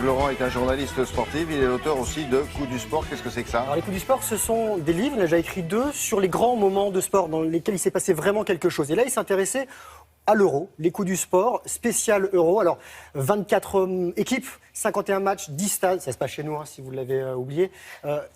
Laurent est un journaliste sportif, il est l'auteur aussi de Coups du sport. Qu'est-ce que c'est que ça? Alors les Coups du sport, ce sont des livres, il a déjà écrit 2, sur les grands moments de sport dans lesquels il s'est passé vraiment quelque chose. Et là, il s'intéressait à l'Euro, les Coups du sport, spécial Euro. Alors, 24 équipes, 51 matchs, 10 stades, ça se passe chez nous, si vous l'avez oublié.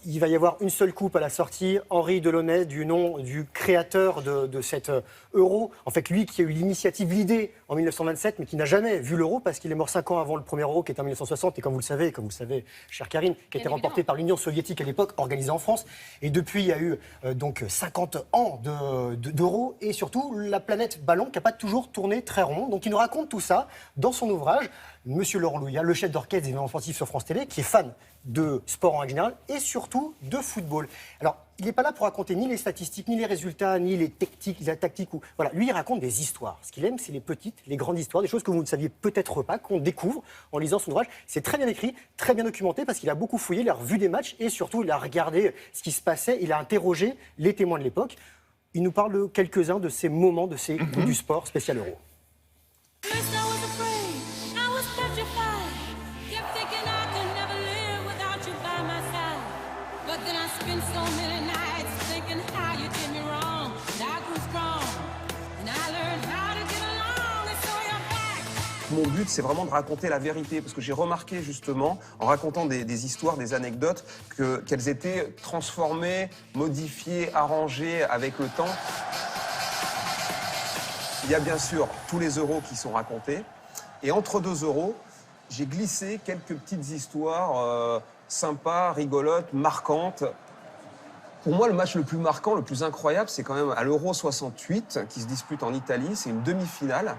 Il va y avoir une seule coupe à la sortie, Henri Delaunay, du nom du créateur de cet Euro. En fait, lui qui a eu l'initiative, l'idée en 1927, mais qui n'a jamais vu l'Euro, parce qu'il est mort 5 ans avant le premier Euro, qui était en 1960, et comme vous le savez, chère Karine, qui a été remporté par l'Union soviétique à l'époque, organisé en France. Et depuis, il y a eu donc 50 ans d'Euro, et surtout, la planète ballon qui n'a pas toujours tourné très rond. Donc il nous raconte tout ça dans son ouvrage. Monsieur Laurent Louya, le chef d'orchestre des événements sportifs sur France Télé, qui est fan de sport en général et surtout de football. Alors, il n'est pas là pour raconter ni les statistiques, ni les résultats, ni les tactiques. Voilà. Lui, il raconte des histoires. Ce qu'il aime, c'est les petites, les grandes histoires, des choses que vous ne saviez peut-être pas, qu'on découvre en lisant son ouvrage. C'est très bien écrit, très bien documenté, parce qu'il a beaucoup fouillé, il a revu des matchs et surtout, il a regardé ce qui se passait, il a interrogé les témoins de l'époque. Il nous parle de quelques-uns de ces moments, de ces coups du sport spécial Euro. Mon but, c'est vraiment de raconter la vérité, parce que j'ai remarqué justement, en racontant des histoires, des anecdotes, qu'elles étaient transformées, modifiées, arrangées avec le temps. Il y a bien sûr tous les euros qui sont racontés, et entre 2 euros, j'ai glissé quelques petites histoires sympas, rigolotes, marquantes. Pour moi, le match le plus marquant, le plus incroyable, c'est quand même à l'Euro 68, qui se dispute en Italie. C'est une demi-finale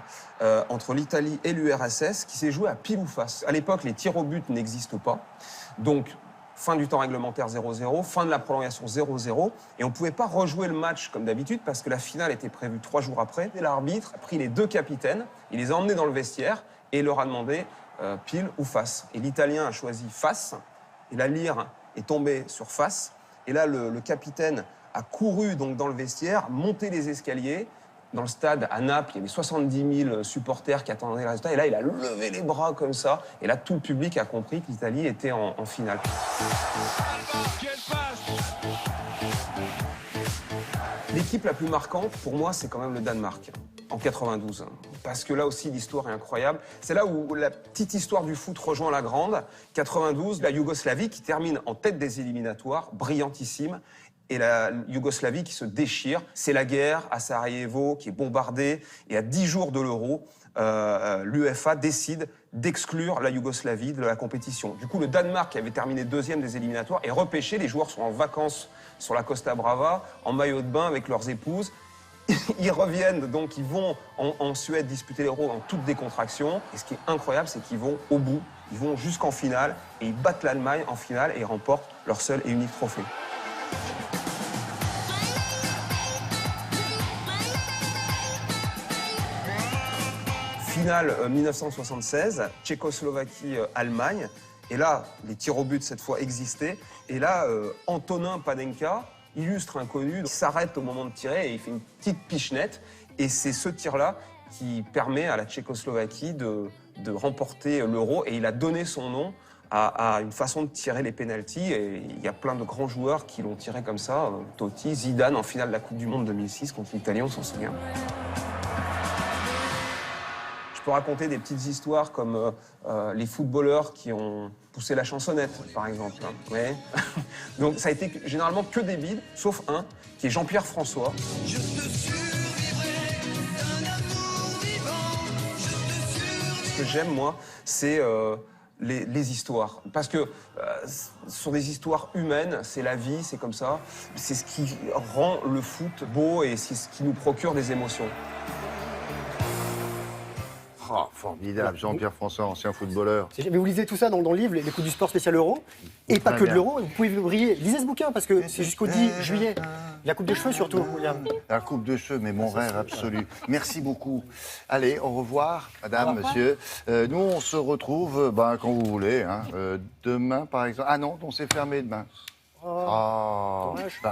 entre l'Italie et l'URSS, qui s'est jouée à pile ou face. À l'époque, les tirs au but n'existent pas. Donc, fin du temps réglementaire 0-0, fin de la prolongation 0-0. Et on ne pouvait pas rejouer le match comme d'habitude, parce que la finale était prévue 3 jours après. Et l'arbitre a pris les 2 capitaines, il les a emmenés dans le vestiaire et leur a demandé pile ou face. Et l'Italien a choisi face, et la lyre est tombée sur face. Et là, le capitaine a couru donc dans le vestiaire, monté les escaliers. Dans le stade, à Naples, il y avait 70 000 supporters qui attendaient le résultat. Et là, il a levé les bras comme ça. Et là, tout le public a compris que l'Italie était en finale. L'équipe la plus marquante, pour moi, c'est quand même le Danemark, en 92. Parce que là aussi, l'histoire est incroyable. C'est là où la petite histoire du foot rejoint la grande. 92, la Yougoslavie qui termine en tête des éliminatoires, brillantissime. Et la Yougoslavie qui se déchire. C'est la guerre à Sarajevo qui est bombardée. Et à 10 jours de l'Euro, l'UEFA décide d'exclure la Yougoslavie de la compétition. Du coup, le Danemark, qui avait terminé 2e des éliminatoires, est repêché. Les joueurs sont en vacances sur la Costa Brava, en maillot de bain avec leurs épouses. Ils reviennent, donc ils vont en Suède disputer l'Euro en toute décontraction. Et ce qui est incroyable, c'est qu'ils vont au bout, ils vont jusqu'en finale, et ils battent l'Allemagne en finale et ils remportent leur seul et unique trophée. Finale 1976, Tchécoslovaquie-Allemagne. Et là, les tirs au but, cette fois, existaient. Et là, Antonin Panenka, illustre inconnu, s'arrête au moment de tirer et il fait une petite pichenette. Et c'est ce tir-là qui permet à la Tchécoslovaquie de remporter l'Euro. Et il a donné son nom à une façon de tirer les pénaltys. Et il y a plein de grands joueurs qui l'ont tiré comme ça. Totti, Zidane en finale de la Coupe du Monde 2006 contre l'Italie, on s'en souvient. Je peux raconter des petites histoires comme les footballeurs qui ont poussé la chansonnette, par exemple. Ouais. Donc ça a été généralement que des bides, sauf un, qui est Jean-Pierre François. Je te survivrai d'un amour vivant, Ce que j'aime, moi, c'est les histoires. Parce que ce sont des histoires humaines, c'est la vie, c'est comme ça. C'est ce qui rend le foot beau et c'est ce qui nous procure des émotions. Oh, formidable, Jean-Pierre François, ancien footballeur. Mais vous lisez tout ça dans le livre, les coups du sport spécial Euro, et pas que de l'Euro, vous pouvez briller. Lisez ce bouquin, parce que c'est jusqu'au 10 juillet. La coupe de cheveux surtout, William. La coupe de cheveux, mais mon rêve absolu. Merci beaucoup. Allez, au revoir, madame, monsieur. Nous, on se retrouve quand vous voulez. Demain, par exemple. Ah non, on s'est fermé demain. Dommage.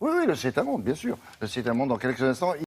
Oui, le C'est un monde, bien sûr. Le C'est un monde dans quelques instants.